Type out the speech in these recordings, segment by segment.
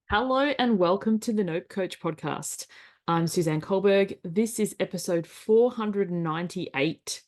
Hello and welcome to the Nope Coach podcast. I'm Suzanne Kohlberg. This is episode 498,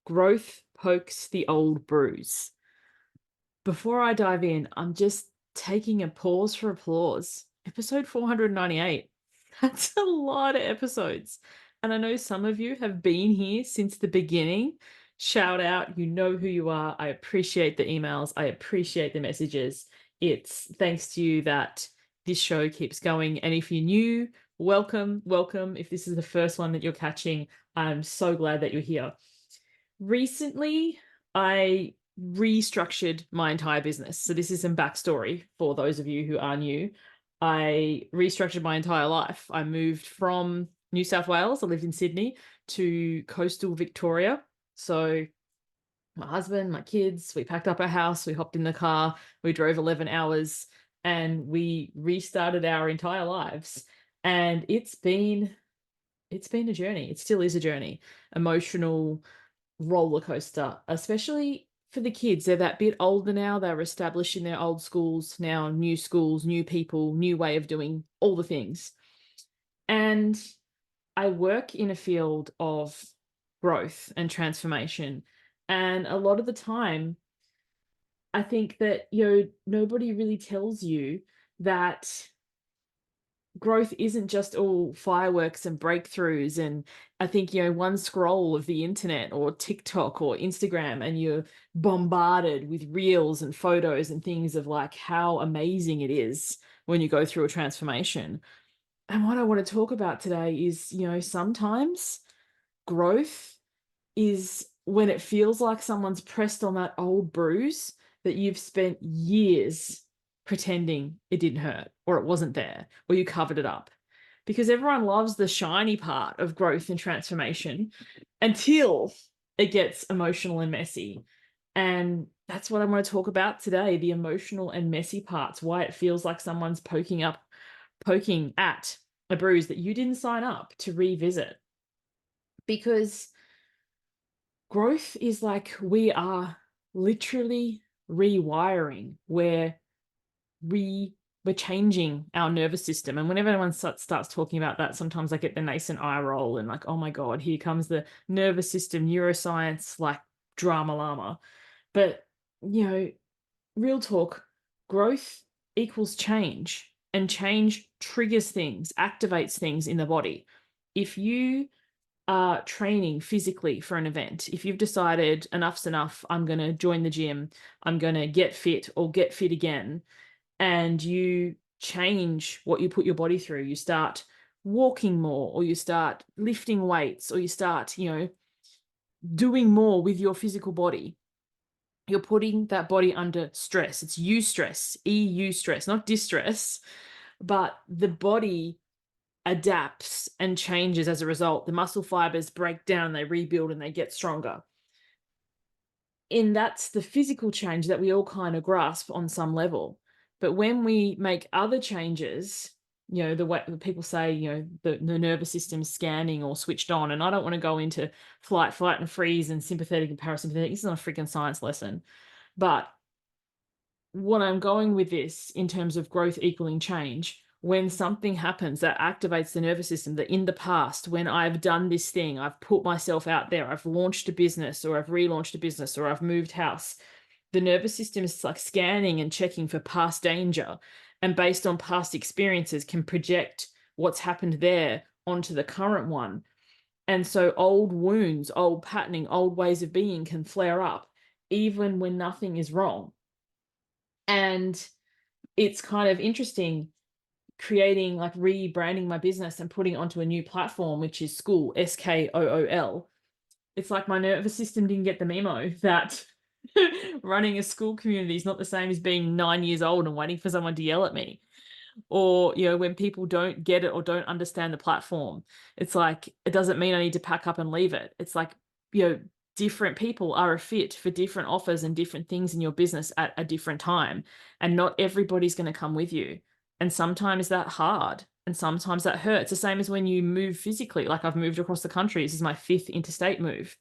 Growth Pokes the Old Bruise. Before I dive in, I'm just taking a pause for applause. Episode 498. That's a lot of episodes. And I know some of you have been here since the beginning. Shout out, you know who you are. I appreciate the emails. I appreciate the messages. It's thanks to you that this show keeps going. And if you're new, welcome, welcome. If this is the first one that you're catching, I'm so glad that you're here. Recently, I restructured my entire business. So this is some backstory for those of you who are new. I restructured my entire life. I moved from New South Wales, I lived in Sydney, to coastal Victoria. So my husband, my kids, we packed up our house, we hopped in the car, we drove 11 hours, and we restarted our entire lives. And it's been a journey. It still is a journey. Emotional roller coaster, especially for the kids. They're that bit older now. They're established in their old schools, now new schools, new people, new way of doing all the things. And I work in a field of growth and transformation. And a lot of the time, I think that, nobody really tells you that growth isn't just all fireworks and breakthroughs. And I think, one scroll of the internet or TikTok or Instagram, and you're bombarded with reels and photos and things of like how amazing it is when you go through a transformation. And what I want to talk about today is, sometimes growth is when it feels like someone's pressed on that old bruise that you've spent years pretending it didn't hurt or it wasn't there or you covered it up. Because everyone loves the shiny part of growth and transformation until it gets emotional and messy. And that's what I'm going to talk about today, the emotional and messy parts, why it feels like someone's poking at a bruise that you didn't sign up to revisit. Because growth is like we are literally rewiring, where we're changing our nervous system. And whenever anyone starts talking about that, sometimes I get the nascent eye roll and like, oh my God, here comes the nervous system, neuroscience, like drama llama. But, real talk, growth equals change, and change triggers things, activates things in the body. If you are training physically for an event, if you've decided enough's enough, I'm going to join the gym, I'm going to get fit or get fit again, and you change what you put your body through, you start walking more, or you start lifting weights, or you start, doing more with your physical body, you're putting that body under stress. It's eustress, EU stress, not distress, but the body adapts and changes as a result. The muscle fibers break down, they rebuild, and they get stronger. And that's the physical change that we all kind of grasp on some level. But when we make other changes, the way people say, the nervous system is scanning or switched on. And I don't want to go into flight, and freeze and sympathetic and parasympathetic. This is not a freaking science lesson. But what I'm going with this in terms of growth equaling change, when something happens that activates the nervous system, that in the past, when I've done this thing, I've put myself out there, I've launched a business, or I've relaunched a business, or I've moved house, the nervous system is like scanning and checking for past danger. And based on past experiences, can project what's happened there onto the current one. And so old wounds, old patterning, old ways of being can flare up, even when nothing is wrong. And it's kind of interesting creating, like rebranding my business and putting it onto a new platform, which is Skool, Skool. It's like my nervous system didn't get the memo that running a school community is not the same as being 9 years old and waiting for someone to yell at me. Or, when people don't get it or don't understand the platform, it's like, it doesn't mean I need to pack up and leave it. It's like, different people are a fit for different offers and different things in your business at a different time. And not everybody's going to come with you. And sometimes that hard. And sometimes that hurts. The same as when you move physically. Like I've moved across the country. This is my 5th interstate move.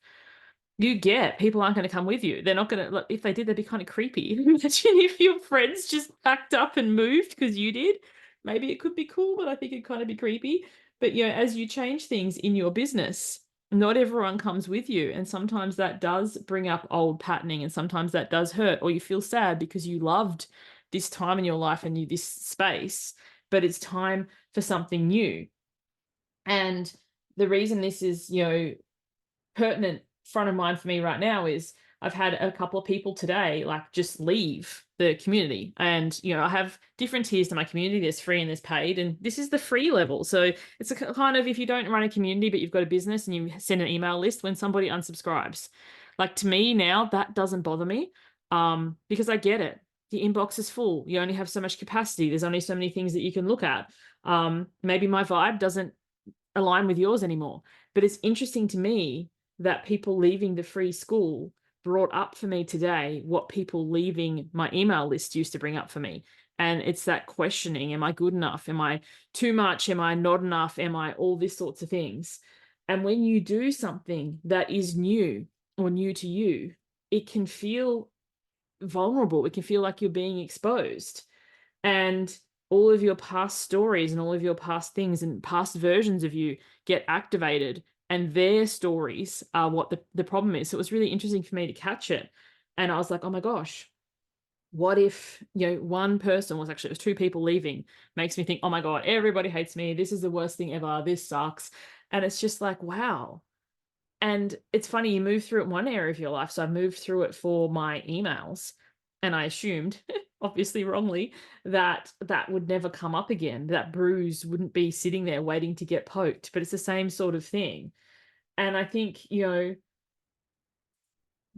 You get people aren't going to come with you. They're not going to, if they did, they'd be kind of creepy. Imagine if your friends just packed up and moved because you did. maybe it could be cool, but I think it'd kind of be creepy. But, as you change things in your business, not everyone comes with you. And sometimes that does bring up old patterning, and sometimes that does hurt, or you feel sad because you loved this time in your life and this space, but it's time for something new. And the reason this is, pertinent front of mind for me right now is I've had a couple of people today like just leave the community. And I have different tiers to my community. There's free and there's paid, and this is the free level. So it's a kind of, if you don't run a community but you've got a business and you send an email list when somebody unsubscribes, like, to me now that doesn't bother me, because I get it. The inbox is full. You only have so much capacity. There's only so many things that you can look at. Maybe my vibe doesn't align with yours anymore. But it's interesting to me that people leaving the free school brought up for me today what people leaving my email list used to bring up for me. And it's that questioning, am I good enough? Am I too much? Am I not enough? Am I all these sorts of things? And when you do something that is new or new to you, it can feel vulnerable. It can feel like you're being exposed. And all of your past stories and all of your past things and past versions of you get activated, and their stories are what the problem is. So it was really interesting for me to catch it. And I was like, oh my gosh, what if, one person was actually, it was two people leaving, makes me think, oh my God, everybody hates me. This is the worst thing ever. This sucks. And it's just like, wow. And it's funny, you move through it in one area of your life. So I moved through it for my emails, and I assumed, obviously wrongly, that that would never come up again. That bruise wouldn't be sitting there waiting to get poked. But it's the same sort of thing. And I think,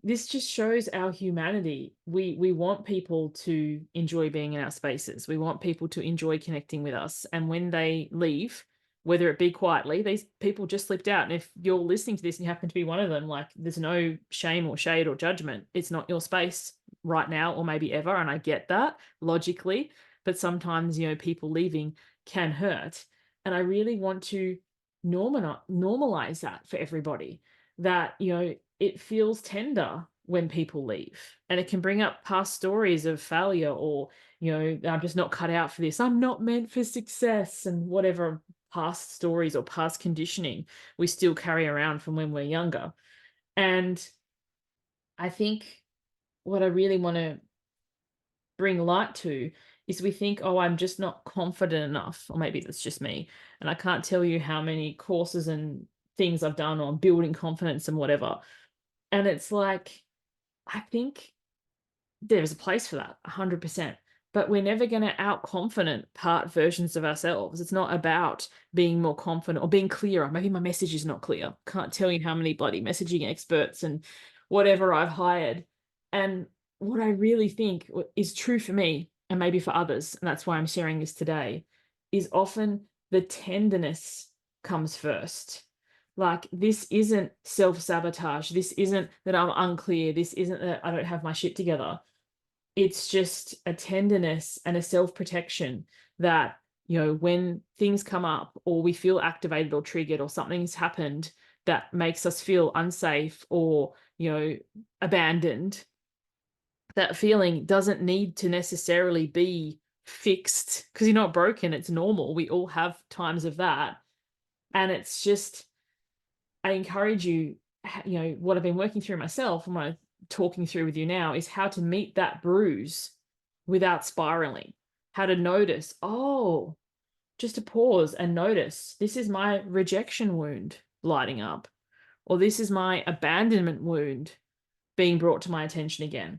this just shows our humanity. We want people to enjoy being in our spaces. We want people to enjoy connecting with us. And when they leave, whether it be quietly, these people just slipped out. And if you're listening to this and you happen to be one of them, like, there's no shame or shade or judgment. It's not your space right now or maybe ever. And I get that logically, but sometimes, people leaving can hurt. And I really want to normalize that for everybody, that, it feels tender when people leave, and it can bring up past stories of failure, or, I'm just not cut out for this. I'm not meant for success, and whatever past stories or past conditioning we still carry around from when we're younger. And I think what I really want to bring light to is we think, oh, I'm just not confident enough, or maybe that's just me. And I can't tell you how many courses and things I've done on building confidence and whatever. And it's like, I think there's a place for that, 100%. But we're never going to out-confident part versions of ourselves. It's not about being more confident or being clearer. Maybe my message is not clear. Can't tell you how many bloody messaging experts and whatever I've hired. And what I really think is true for me, and maybe for others, and that's why I'm sharing this today, is often the tenderness comes first. Like, this isn't self-sabotage. This isn't that I'm unclear. This isn't that I don't have my shit together. It's just a tenderness and a self-protection that, when things come up or we feel activated or triggered or something's happened that makes us feel unsafe or, abandoned, that feeling doesn't need to necessarily be fixed, because you're not broken. It's normal. We all have times of that. And it's just, I encourage you, what I've been working through myself and what I'm talking through with you now is how to meet that bruise without spiraling, how to notice, oh, just to pause and notice, this is my rejection wound lighting up, or this is my abandonment wound being brought to my attention again.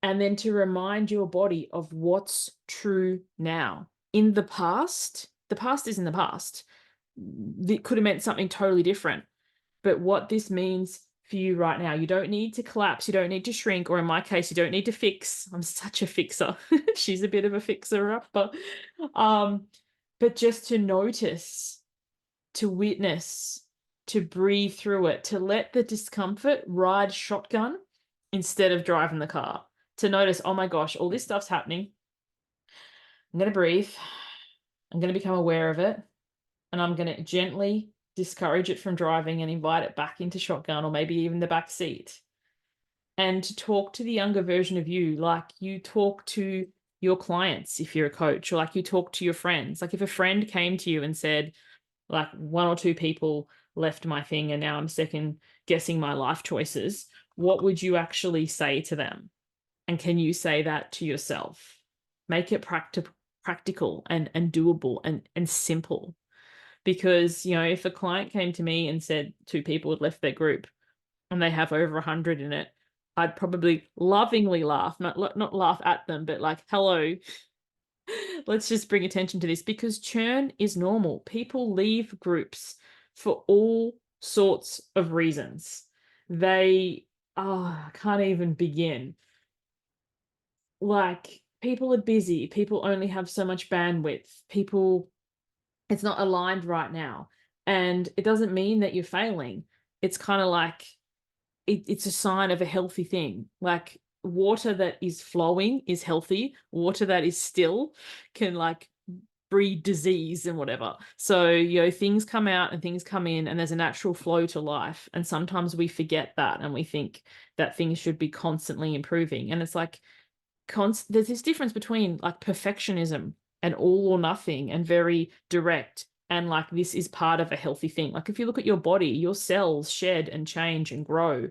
And then to remind your body of what's true now. In the past is in the past. It could have meant something totally different. But what this means for you right now, you don't need to collapse, you don't need to shrink, or in my case, you don't need to fix. I'm such a fixer. She's a bit of a fixer-upper. But just to notice, to witness, to breathe through it, to let the discomfort ride shotgun instead of driving the car. To notice, oh my gosh, all this stuff's happening. I'm going to breathe. I'm going to become aware of it. And I'm going to gently discourage it from driving and invite it back into shotgun, or maybe even the back seat. And to talk to the younger version of you like you talk to your clients if you're a coach, or like you talk to your friends. Like if a friend came to you and said, like, one or two people left my thing and now I'm second guessing my life choices, what would you actually say to them? And can you say that to yourself? Make it practical and doable and simple. Because, if a client came to me and said two people had left their group and they have over 100 in it, I'd probably lovingly laugh, not laugh at them, but like, hello, let's just bring attention to this, because churn is normal. People leave groups for all sorts of reasons. I can't even begin. Like, people are busy, people only have so much bandwidth, it's not aligned right now. And it doesn't mean that you're failing. It's kind of like it's a sign of a healthy thing. Like, water that is flowing is healthy. Water that is still can like breed disease and whatever. So, things come out and things come in, and there's a natural flow to life. And sometimes we forget that and we think that things should be constantly improving. And it's like, there's this difference between like perfectionism and all or nothing and very direct, and like this is part of a healthy thing. Like if you look at your body, your cells shed and change and grow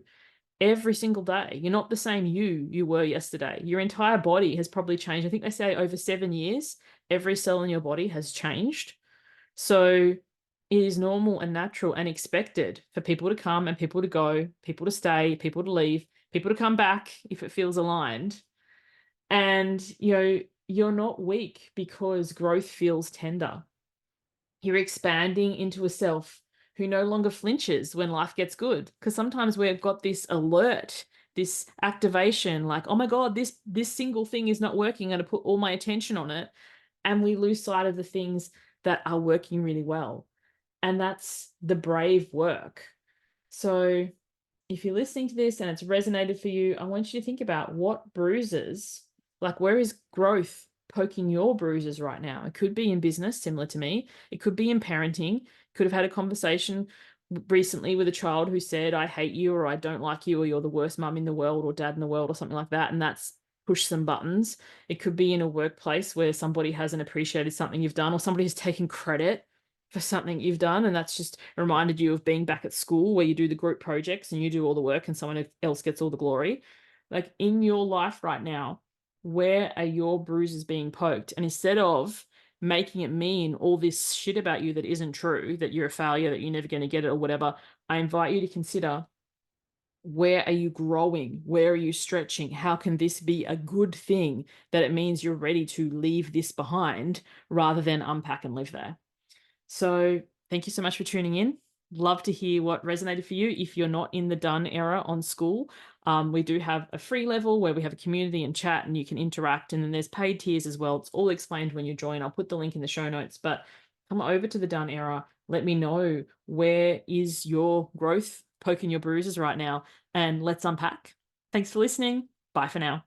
every single day. You're not the same you were yesterday. Your entire body has probably changed. I think they say over 7 years every cell in your body has changed. So it is normal and natural and expected for people to come and people to go, people to stay, people to leave, people to come back if it feels aligned. And, you're not weak because growth feels tender. You're expanding into a self who no longer flinches when life gets good. Because sometimes we've got this alert, this activation, like, oh my God, this single thing is not working. I'm going to put all my attention on it. And we lose sight of the things that are working really well. And that's the brave work. So if you're listening to this and it's resonated for you, I want you to think about what bruises, like where is growth poking your bruises right now? It could be in business, similar to me. It could be in parenting. Could have had a conversation recently with a child who said, I hate you, or I don't like you, or you're the worst mum in the world or dad in the world, or something like that. And that's pushed some buttons. It could be in a workplace where somebody hasn't appreciated something you've done, or somebody has taken credit for something you've done, and that's just reminded you of being back at school where you do the group projects and you do all the work and someone else gets all the glory. Like in your life right now, where are your bruises being poked? And instead of making it mean all this shit about you that isn't true, that you're a failure, that you're never going to get it or whatever, I invite you to consider, where are you growing? Where are you stretching? How can this be a good thing that it means you're ready to leave this behind rather than unpack and live there? So thank you so much for tuning in. Love to hear what resonated for you. If you're not in the done era on Skool, we do have a free level where we have a community and chat and you can interact. And then there's paid tiers as well. It's all explained when you join. I'll put the link in the show notes, but come over to the done era. Let me know, where is your growth poking your bruises right now, and let's unpack. Thanks for listening. Bye for now.